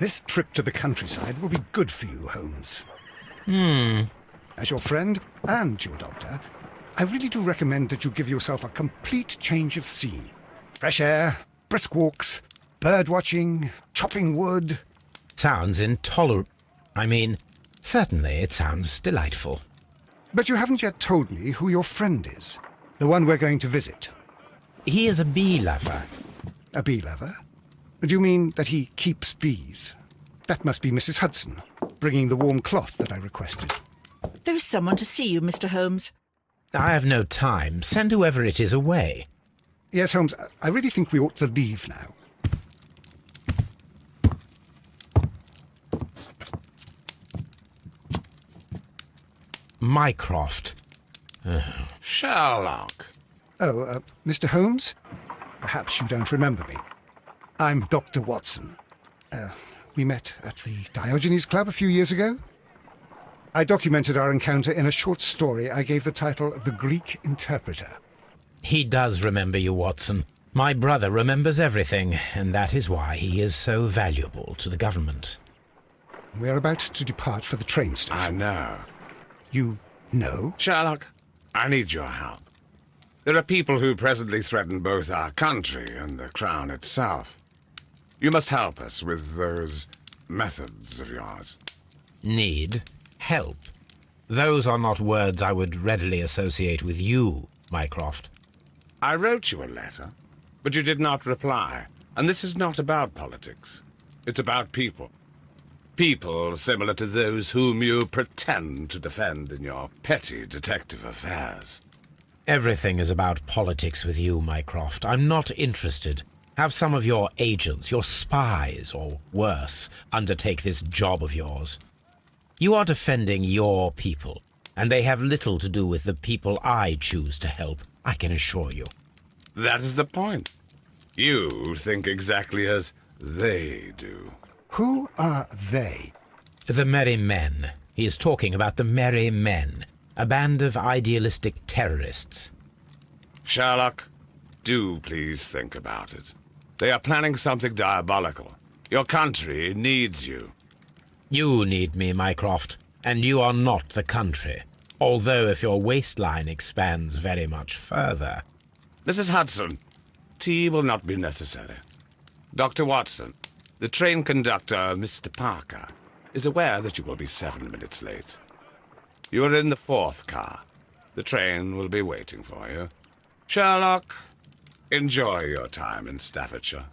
This trip to the countryside will be good for you, Holmes. Hmm. As your friend and your doctor, I really do recommend that you give yourself a complete change of scene. Fresh air, brisk walks, bird watching, chopping wood. Sounds intolerable. Certainly it sounds delightful. But you haven't yet told me who your friend is, the one we're going to visit. He is a bee lover. A bee lover? Do you mean that he keeps bees? That must be Mrs. Hudson, bringing the warm cloth that I requested. There is someone to see you, Mr. Holmes. I have no time. Send whoever it is away. Yes, Holmes, I really think we ought to leave now. Mycroft. Sherlock. Oh, Mr. Holmes? Perhaps you don't remember me. I'm Dr. Watson. We met at the Diogenes Club a few years ago. I documented our encounter in a short story I gave the title The Greek Interpreter. He does remember you, Watson. My brother remembers everything, and that is why he is so valuable to the government. We're about to depart for the train station. I know. You know? Sherlock, I need your help. There are people who presently threaten both our country and the Crown itself. You must help us with those methods of yours. Need help. Those are not words I would readily associate with you, Mycroft. I wrote you a letter, but you did not reply. And this is not about politics. It's about people. People similar to those whom you pretend to defend in your petty detective affairs. Everything is about politics with you, Mycroft. I'm not interested. Have some of your agents, your spies, or worse, undertake this job of yours. You are defending your people, and they have little to do with the people I choose to help, I can assure you. That is the point. You think exactly as they do. Who are they? The Merry Men. He is talking about the Merry Men, a band of idealistic terrorists. Sherlock, do please think about it. They are planning something diabolical. Your country needs you. You need me, Mycroft, and you are not the country. Although if your waistline expands very much further. Mrs. Hudson, tea will not be necessary. Dr. Watson, the train conductor, Mr. Parker, is aware that you will be 7 minutes late. You are in the 4th car. The train will be waiting for you. Sherlock, enjoy your time in Staffordshire.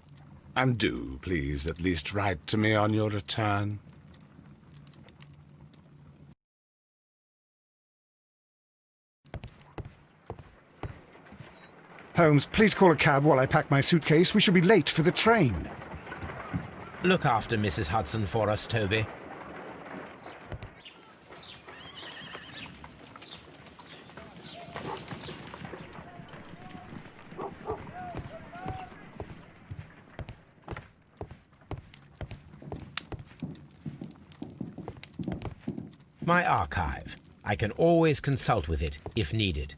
And do, please, at least write to me on your return. Holmes, please call a cab while I pack my suitcase. We shall be late for the train. Look after Mrs. Hudson for us, Toby. My archive. I can always consult with it if needed.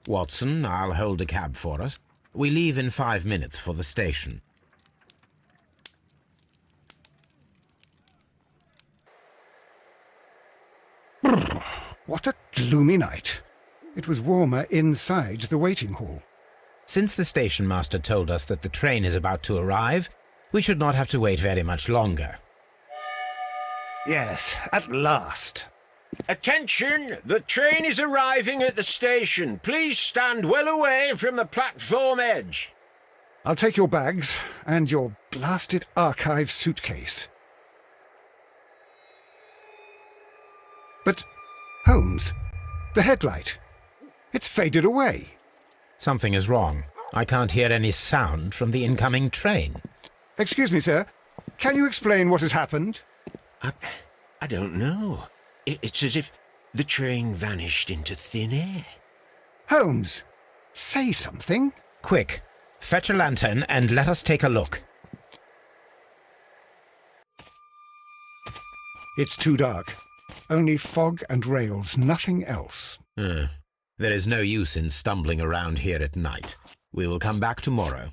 Watson, I'll hold a cab for us. We leave in 5 minutes for the station. What a gloomy night. It was warmer inside the waiting hall. Since the station master told us that the train is about to arrive, we should not have to wait very much longer. Yes, at last. Attention! The train is arriving at the station. Please stand well away from the platform edge. I'll take your bags and your blasted archive suitcase. But, Holmes, the headlight. It's faded away. Something is wrong. I can't hear any sound from the incoming train. Excuse me, sir. Can you explain what has happened? I don't know. It's as if the train vanished into thin air. Holmes, say something. Quick, fetch a lantern and let us take a look. It's too dark. Only fog and rails, nothing else. There is no use in stumbling around here at night. We will come back tomorrow.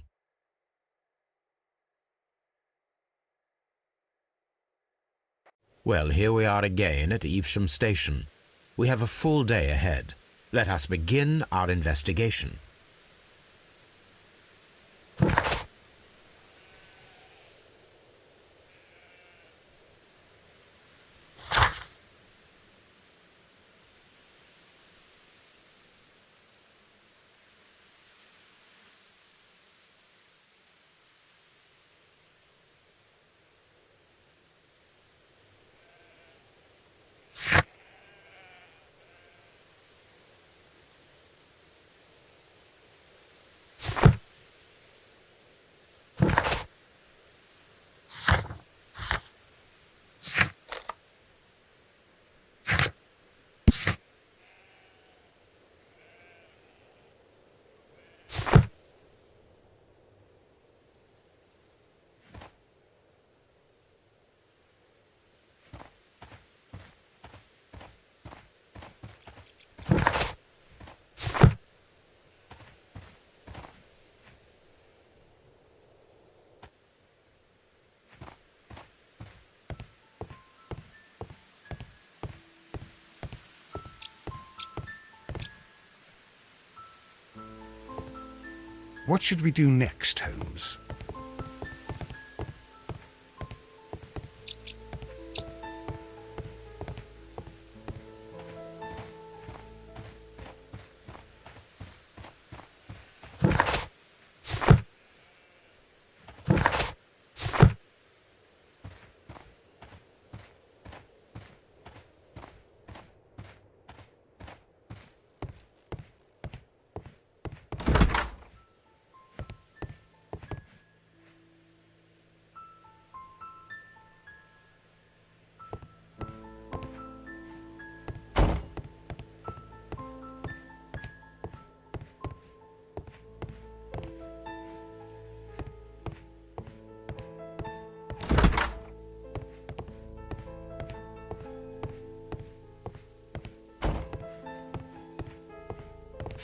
Well, here we are again at Evesham Station. We have a full day ahead. Let us begin our investigation. What should we do next, Holmes?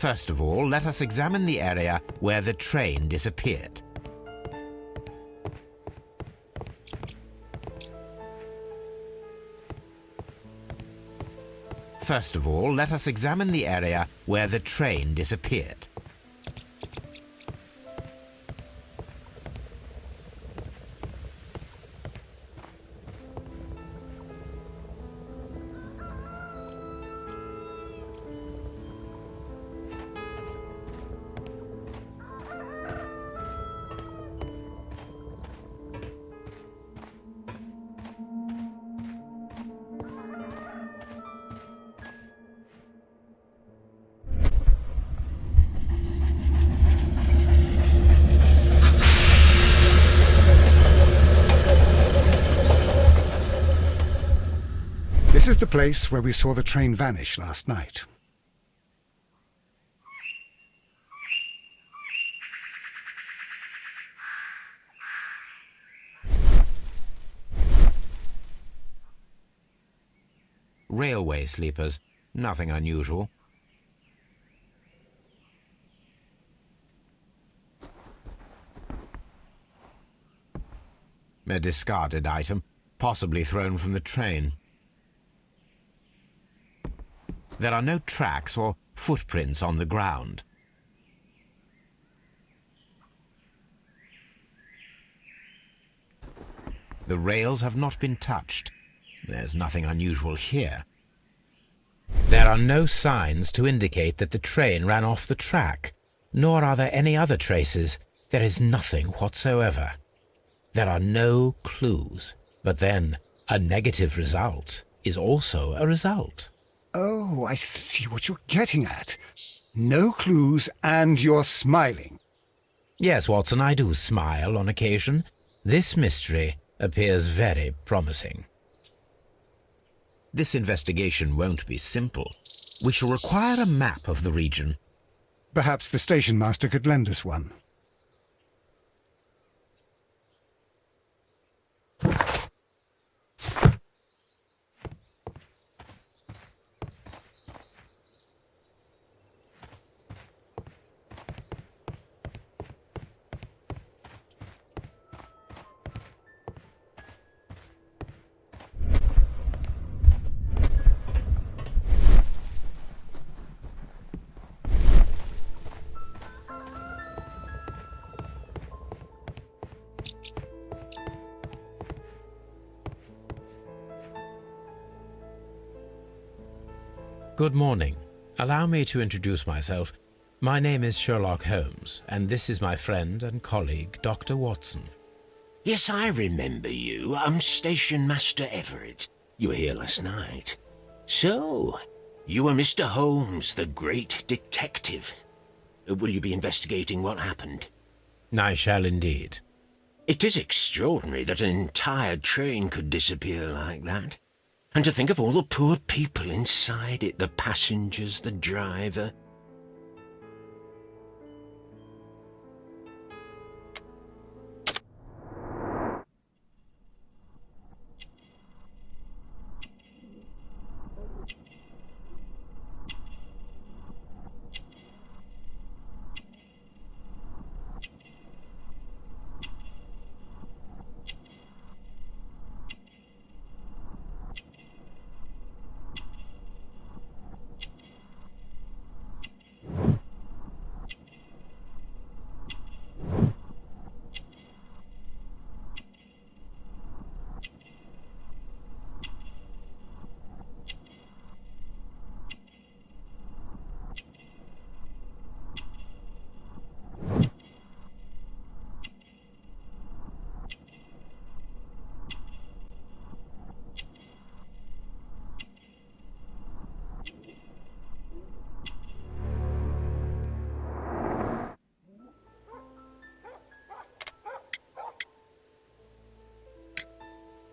First of all, let us examine the area where the train disappeared. First of all, let us examine the area where the train disappeared. This is the place where we saw the train vanish last night. Railway sleepers, nothing unusual. A discarded item, possibly thrown from the train. There are no tracks or footprints on the ground. The rails have not been touched. There's nothing unusual here. There are no signs to indicate that the train ran off the track, nor are there any other traces There is nothing whatsoever. There are no clues. But then, a negative result is also a result. Oh, I see what you're getting at. No clues and you're smiling. Yes, Watson, I do smile on occasion. This mystery appears very promising. This investigation won't be simple. We shall require a map of the region. Perhaps the station master could lend us one. Good morning. Allow me to introduce myself. My name is Sherlock Holmes, and this is my friend and colleague, Dr. Watson. Yes, I remember you. I'm Station Master Everett. You were here last night. So, you are Mr. Holmes, the great detective. Will you be investigating what happened? I shall indeed. It is extraordinary that an entire train could disappear like that. And to think of all the poor people inside it, the passengers, the driver.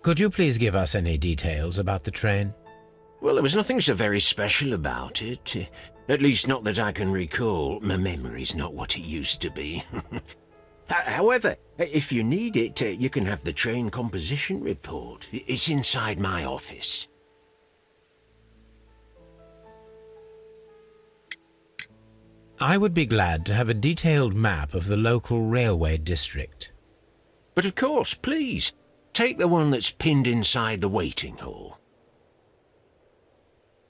Could you please give us any details about the train? Well, there was nothing so very special about it. At least not that I can recall. My memory's not what it used to be. However, if you need it, you can have the train composition report. It's inside my office. I would be glad to have a detailed map of the local railway district. But of course, please, take the one that's pinned inside the waiting hall.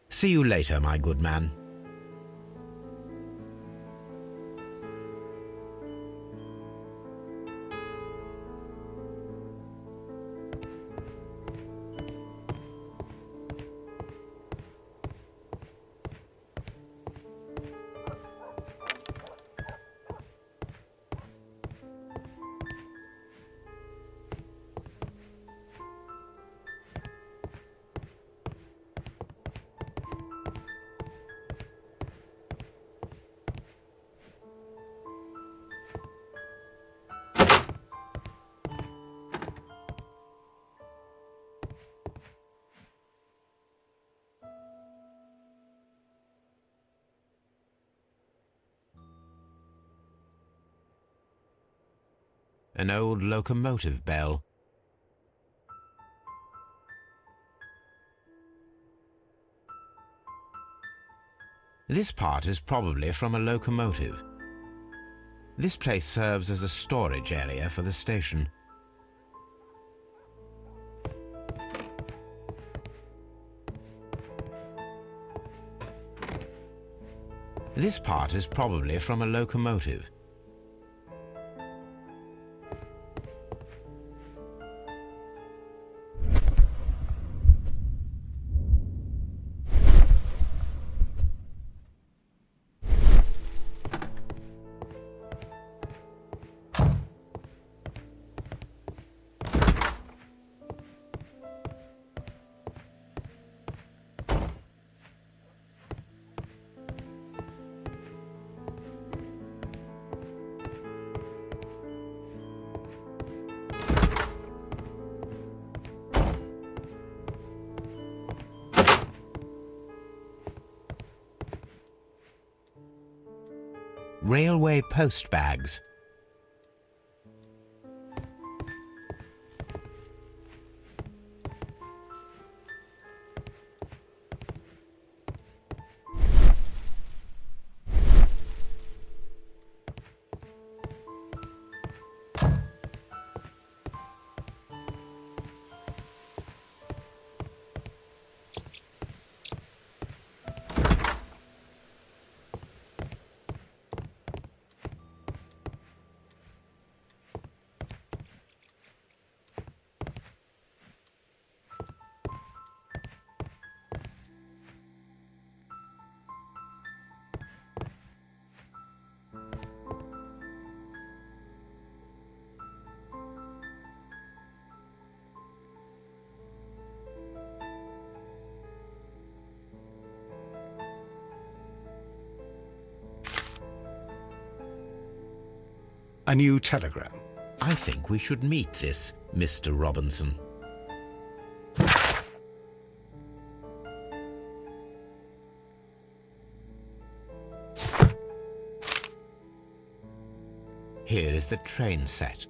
See you later, my good man. An old locomotive bell. This part is probably from a locomotive. This place serves as a storage area for the station. This part is probably from a locomotive. railway post bags. A new telegram. I think we should meet this Mr. Robinson. Here is the train set.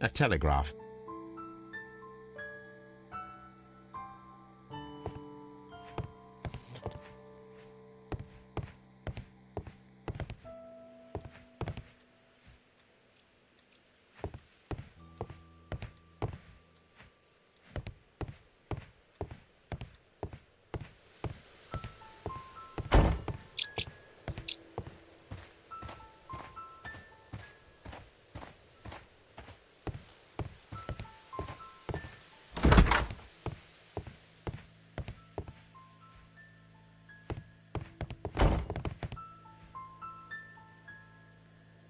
A telegraph.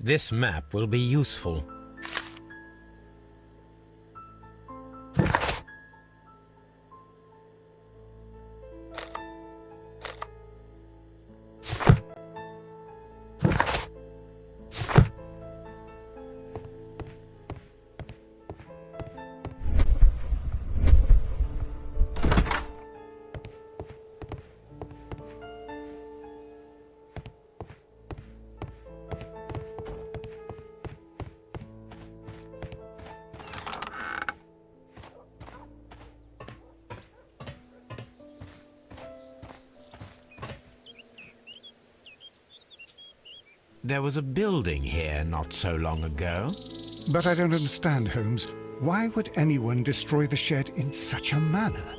This map will be useful. There was a building here not so long ago. But I don't understand, Holmes. Why would anyone destroy the shed in such a manner?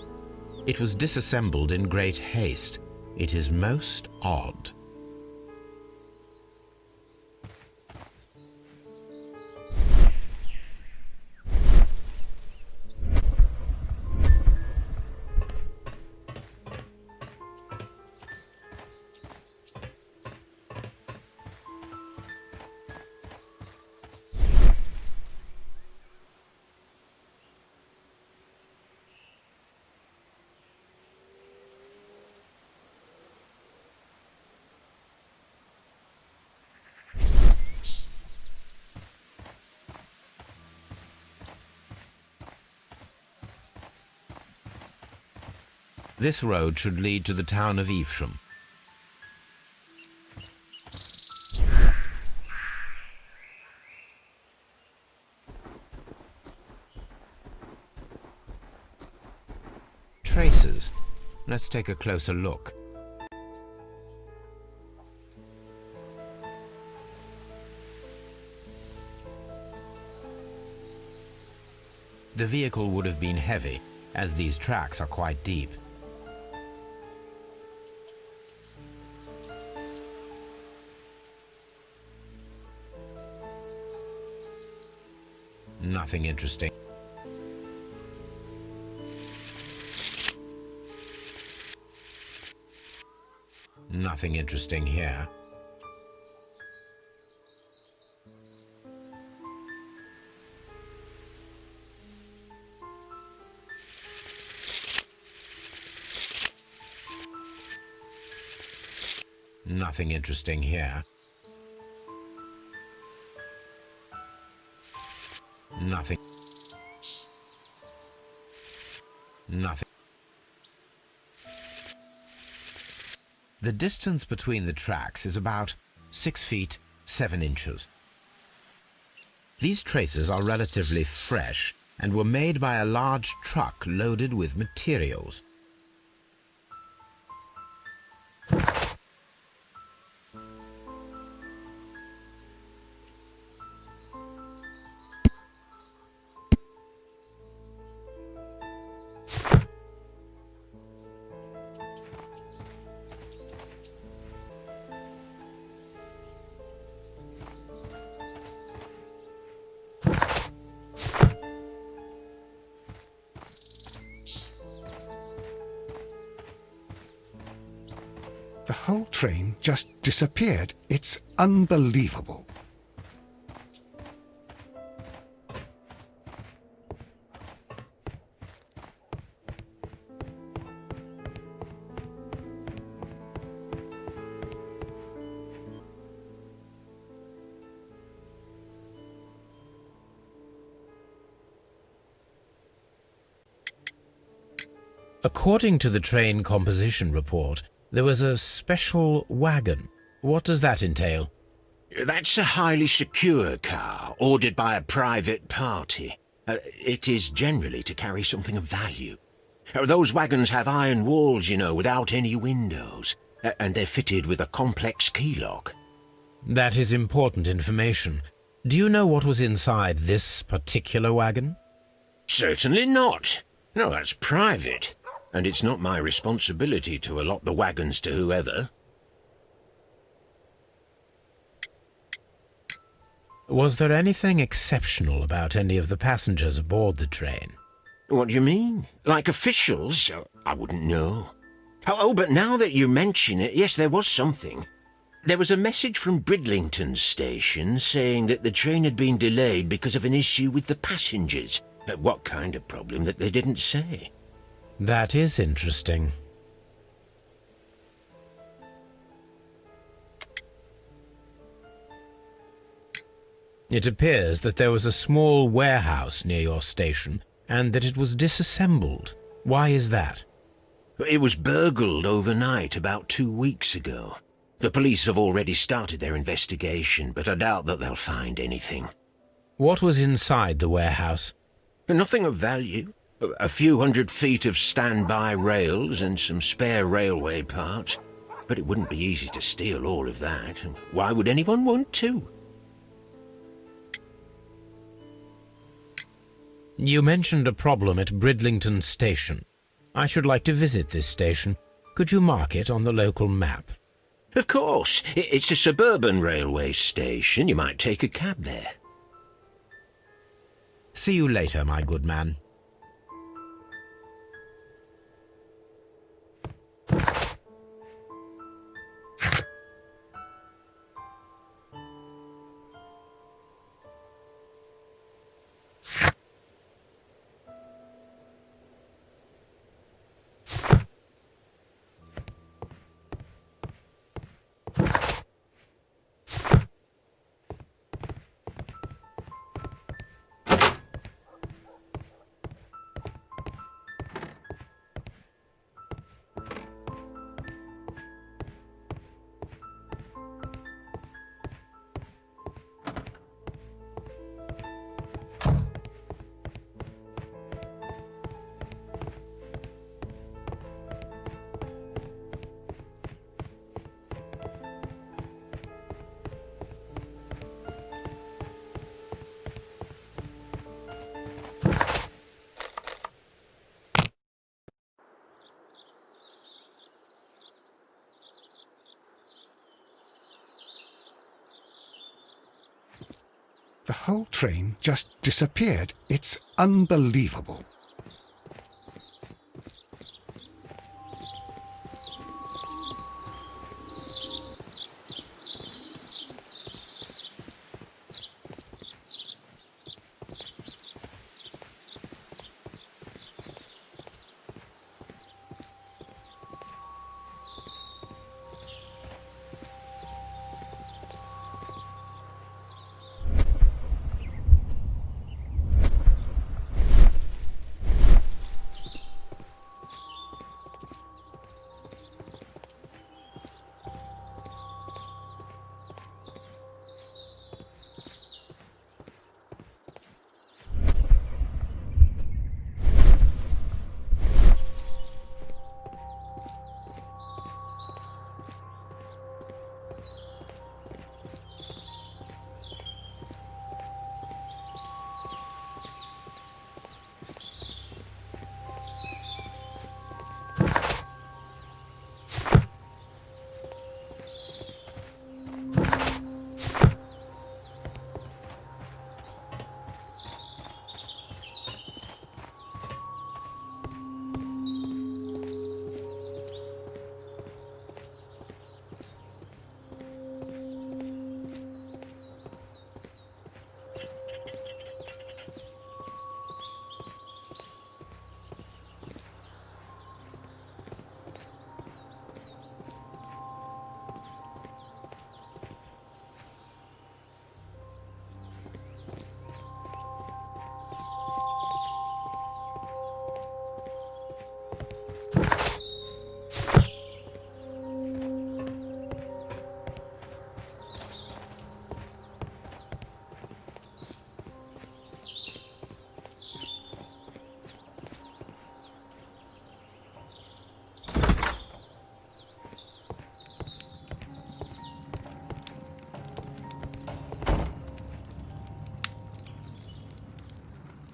It was disassembled in great haste. It is most odd. This road should lead to the town of Evesham. Traces. Let's take a closer look. The vehicle would have been heavy, as these tracks are quite deep. Nothing interesting. Nothing interesting here. Nothing interesting here. Nothing. Nothing. The distance between the tracks is about 6 feet 7 inches. These traces are relatively fresh and were made by a large truck loaded with materials. The whole train just disappeared. It's unbelievable. According to the train composition report, there was a special wagon. What does that entail? That's a highly secure car, ordered by a private party. It is generally to carry something of value. Those wagons have iron walls, you know, without any windows, and they're fitted with a complex key lock. That is important information. Do you know what was inside this particular wagon? Certainly not. No, that's private. And it's not my responsibility to allot the wagons to whoever. Was there anything exceptional about any of the passengers aboard the train? What do you mean? Like officials? I wouldn't know. Oh, but now that you mention it, yes, there was something. There was a message from Bridlington station saying that the train had been delayed because of an issue with the passengers. But what kind of problem that they didn't say? That is interesting. It appears that there was a small warehouse near your station and that it was disassembled. Why is that? It was burgled overnight about 2 weeks ago. The police have already started their investigation, but I doubt that they'll find anything. What was inside the warehouse? Nothing of value. A few 100 feet of standby rails and some spare railway parts. But it wouldn't be easy to steal all of that. Why would anyone want to? You mentioned a problem at Bridlington Station. I should like to visit this station. Could you mark it on the local map? Of course. It's a suburban railway station. You might take a cab there. See you later, my good man. The whole train just disappeared. It's unbelievable.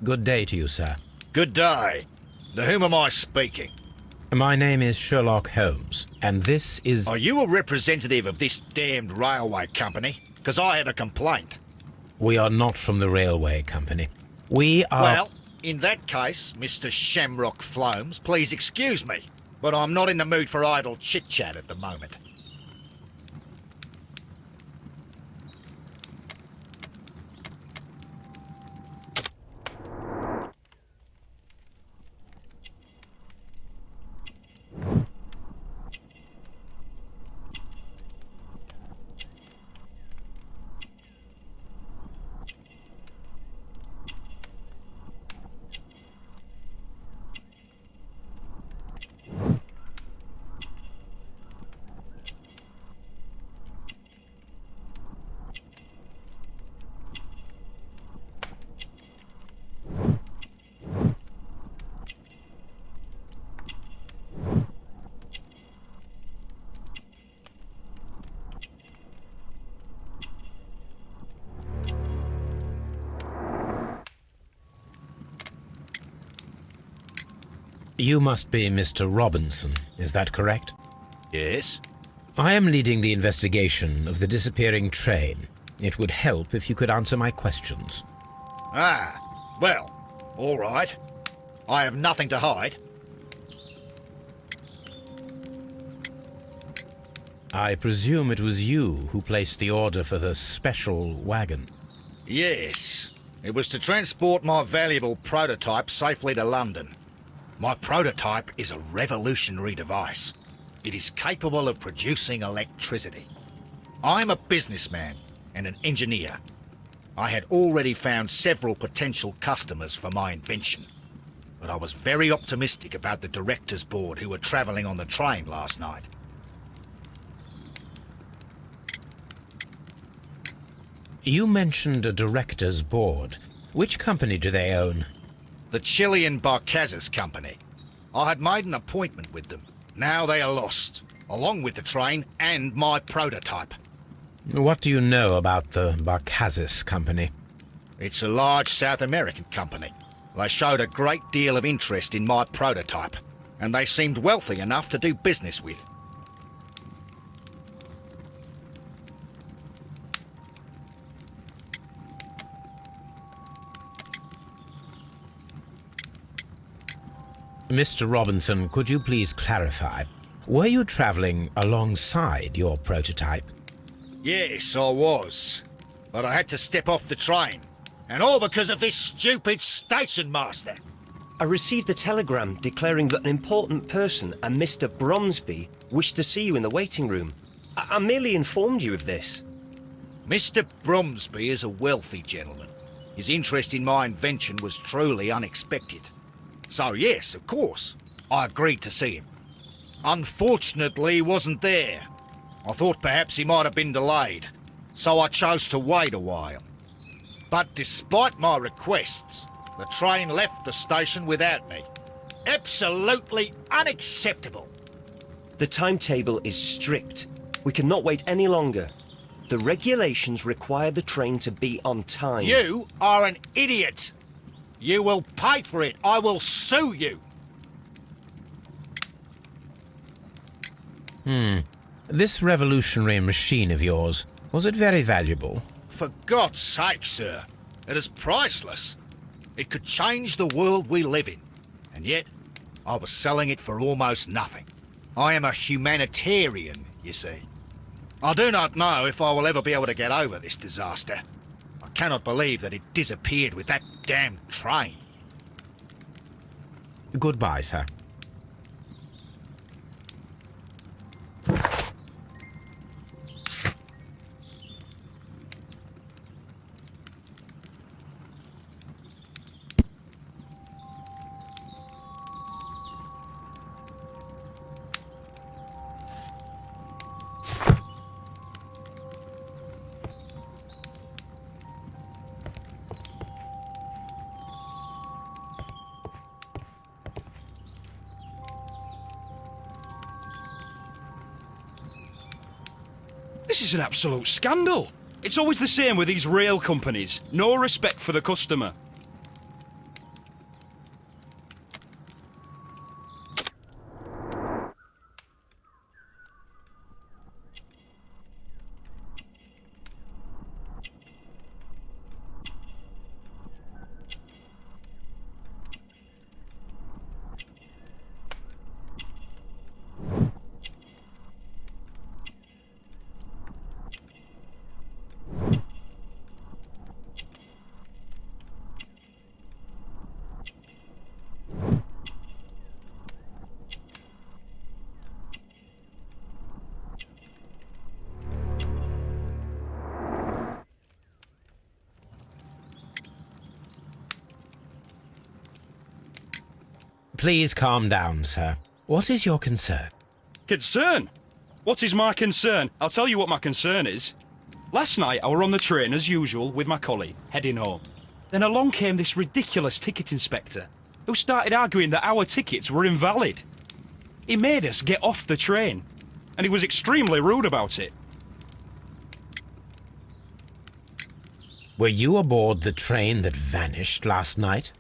Good day to you, sir. Good day. To whom am I speaking? My name is Sherlock Holmes, and this is... Are you a representative of this damned railway company? Because I have a complaint. We are not from the railway company. We are... Well, in that case, Mr. Shamrock Holmes, please excuse me, but I'm not in the mood for idle chit-chat at the moment. You must be Mr. Robinson, is that correct? Yes? I am leading the investigation of the disappearing train. It would help if you could answer my questions. Ah, well, all right. I have nothing to hide. I presume it was you who placed the order for the special wagon. Yes. It was to transport my valuable prototype safely to London. My prototype is a revolutionary device. It is capable of producing electricity. I'm a businessman and an engineer. I had already found several potential customers for my invention, but I was very optimistic about the directors' board who were travelling on the train last night. You mentioned a director's board. Which company do they own? The Chilean Barcazes Company. I had made an appointment with them. Now they are lost, along with the train and my prototype. What do you know about the Barcazes Company? It's a large South American company. They showed a great deal of interest in my prototype, and they seemed wealthy enough to do business with. Mr. Robinson, could you please clarify? Were you traveling alongside your prototype? Yes, I was. But I had to step off the train. And all because of this stupid station master. I received a telegram declaring that an important person, a Mr. Bromsby, wished to see you in the waiting room. I merely informed you of this. Mr. Bromsby is a wealthy gentleman. His interest in my invention was truly unexpected. So yes, of course, I agreed to see him. Unfortunately, he wasn't there. I thought perhaps he might have been delayed, so I chose to wait a while. But despite my requests, the train left the station without me. Absolutely unacceptable. The timetable is strict. We cannot wait any longer. The regulations require the train to be on time. You are an idiot. You will pay for it. I will sue you. This revolutionary machine of yours, was it very valuable? For God's sake, sir. It is priceless. It could change the world we live in. And yet, I was selling it for almost nothing. I am a humanitarian, you see. I do not know if I will ever be able to get over this disaster. I cannot believe that it disappeared with that damn train. Goodbye, sir. This is an absolute scandal. It's always the same with these rail companies. No respect for the customer. Please calm down, sir. What is your concern? Concern? What is my concern? I'll tell you what my concern is. Last night I were on the train as usual with my colleague, heading home. Then along came this ridiculous ticket inspector, who started arguing that our tickets were invalid. He made us get off the train, and he was extremely rude about it. Were you aboard the train that vanished last night?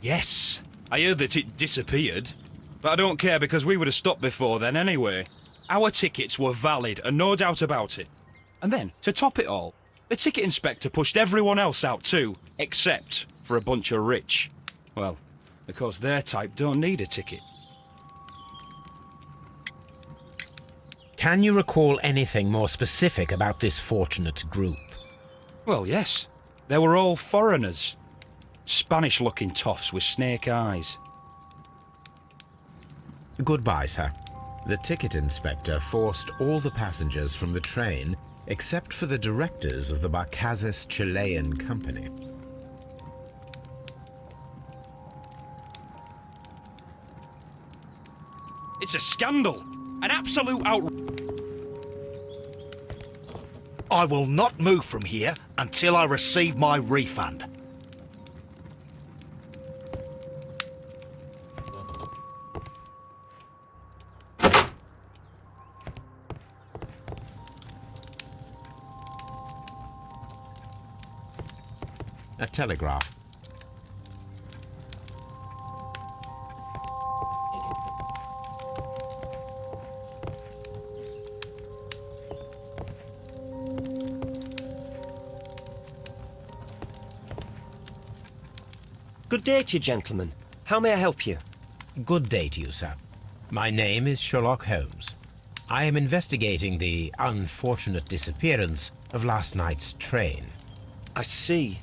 Yes, I heard that it disappeared, but I don't care because we would have stopped before then anyway. Our tickets were valid and no doubt about it. And then, to top it all, the ticket inspector pushed everyone else out too, except for a bunch of rich. Well, because their type don't need a ticket. Can you recall anything more specific about this fortunate group? Well, yes. They were all foreigners. Spanish-looking toffs with snake eyes. Goodbye, sir. The ticket inspector forced all the passengers from the train except for the directors of the Barcazes Chilean Company. It's a scandal! An absolute I will not move from here until I receive my refund. A telegraph. Good day to you, gentlemen. How may I help you? Good day to you, sir. My name is Sherlock Holmes. I am investigating the unfortunate disappearance of last night's train. I see.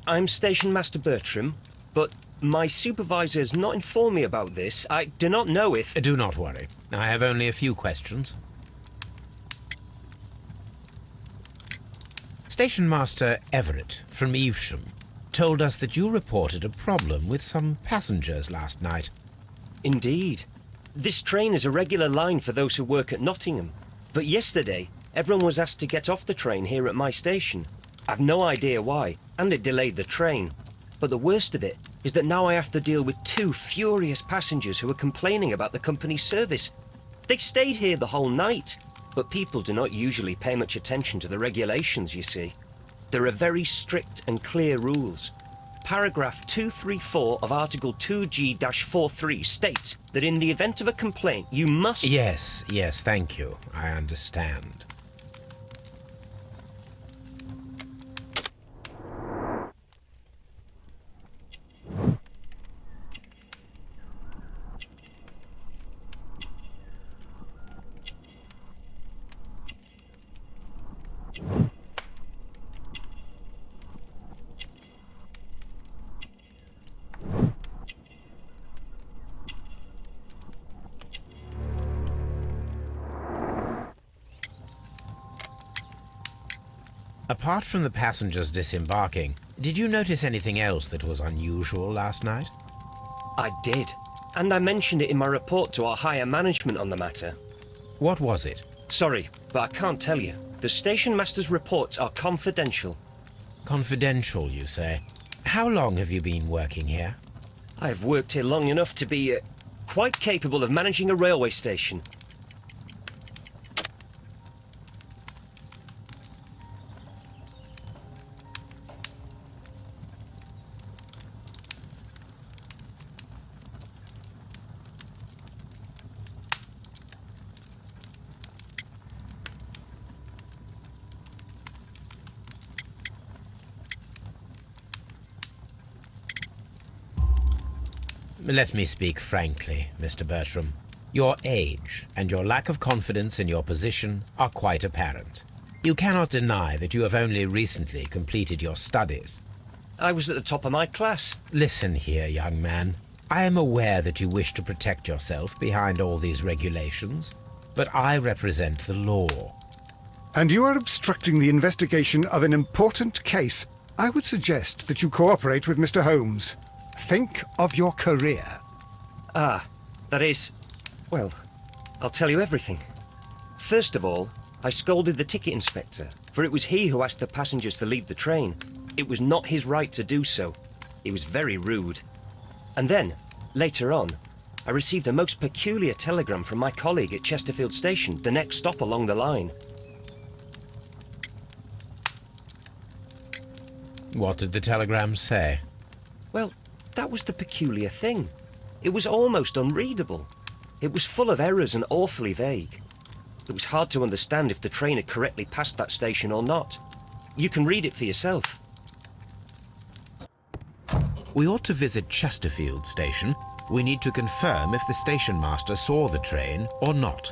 I'm Station Master Bertram, but my supervisor has not informed me about this. I do not know if... Do not worry. I have only a few questions. Station Master Everett from Evesham told us that you reported a problem with some passengers last night. Indeed. This train is a regular line for those who work at Nottingham. But yesterday, everyone was asked to get off the train here at my station. I've no idea why, and it delayed the train. But the worst of it is that now I have to deal with 2 furious passengers who are complaining about the company's service. They stayed here the whole night, but people do not usually pay much attention to the regulations, you see. There are very strict and clear rules. Paragraph 234 of Article 2G-43 states that in the event of a complaint, you must... Yes, thank you. I understand. Apart from the passengers disembarking, did you notice anything else that was unusual last night? I did, and I mentioned it in my report to our higher management on the matter. What was it? Sorry, but I can't tell you. The station master's reports are confidential. Confidential, you say? How long have you been working here? I've worked here long enough to be quite capable of managing a railway station. Let me speak frankly, Mr. Bertram. Your age and your lack of confidence in your position are quite apparent. You cannot deny that you have only recently completed your studies. I was at the top of my class. Listen here, young man. I am aware that you wish to protect yourself behind all these regulations, but I represent the law. And you are obstructing the investigation of an important case. I would suggest that you cooperate with Mr. Holmes. Think of your career. That is... Well, I'll tell you everything. First of all, I scolded the ticket inspector, for it was he who asked the passengers to leave the train. It was not his right to do so. He was very rude. And then, later on, I received a most peculiar telegram from my colleague at Chesterfield Station, the next stop along the line. What did the telegram say? Well, that was the peculiar thing. It was almost unreadable. It was full of errors and awfully vague. It was hard to understand if the train had correctly passed that station or not. You can read it for yourself. We ought to visit Chesterfield Station. We need to confirm if the station master saw the train or not.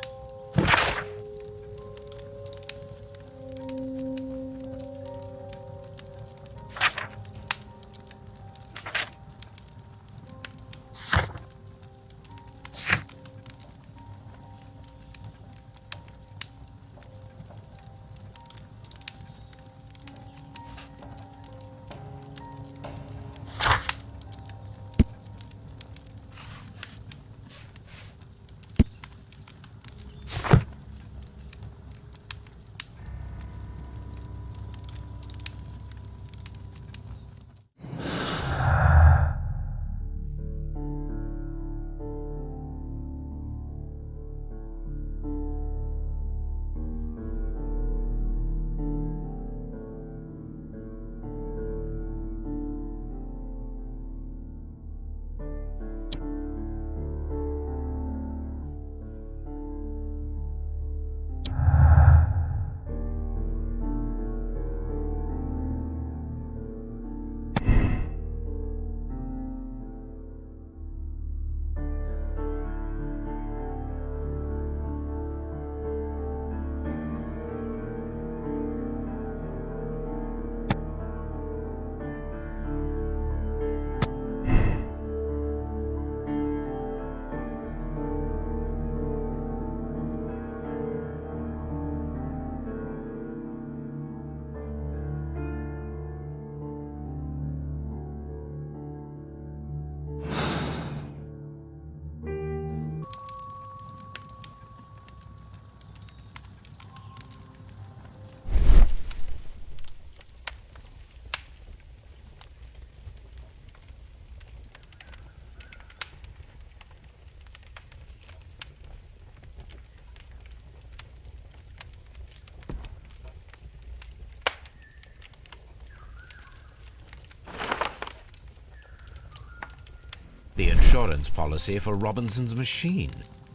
The insurance policy for Robinson's machine.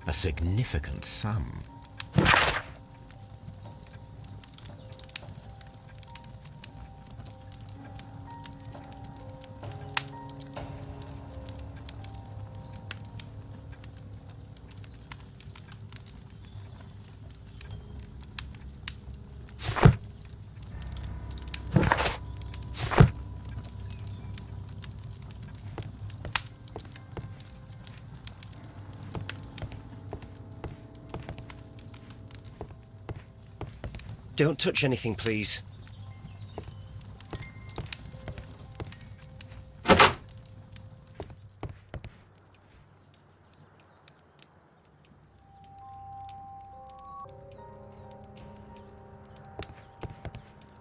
A significant sum. Don't touch anything, please.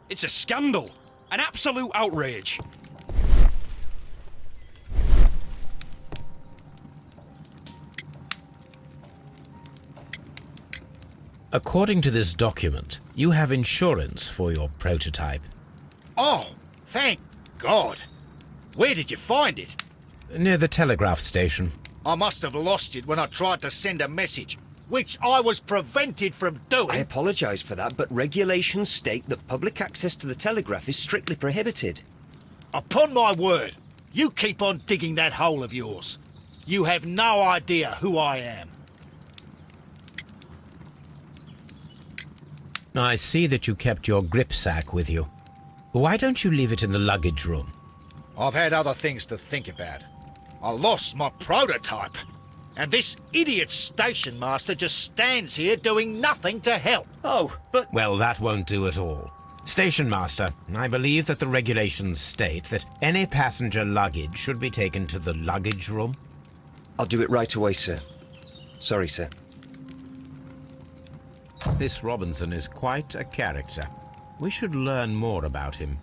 It's a scandal. An absolute outrage. According to this document, you have insurance for your prototype. Oh, thank God. Where did you find it? Near the telegraph station. I must have lost it when I tried to send a message, which I was prevented from doing. I apologise for that, but regulations state that public access to the telegraph is strictly prohibited. Upon my word, you keep on digging that hole of yours. You have no idea who I am. I see that you kept your grip sack with you. Why don't you leave it in the luggage room? I've had other things to think about. I lost my prototype, and this idiot station master just stands here doing nothing to help. Oh, but... Well, that won't do at all. Station Master, I believe that the regulations state that any passenger luggage should be taken to the luggage room. I'll do it right away, sir. Sorry, sir. This Robinson is quite a character. We should learn more about him.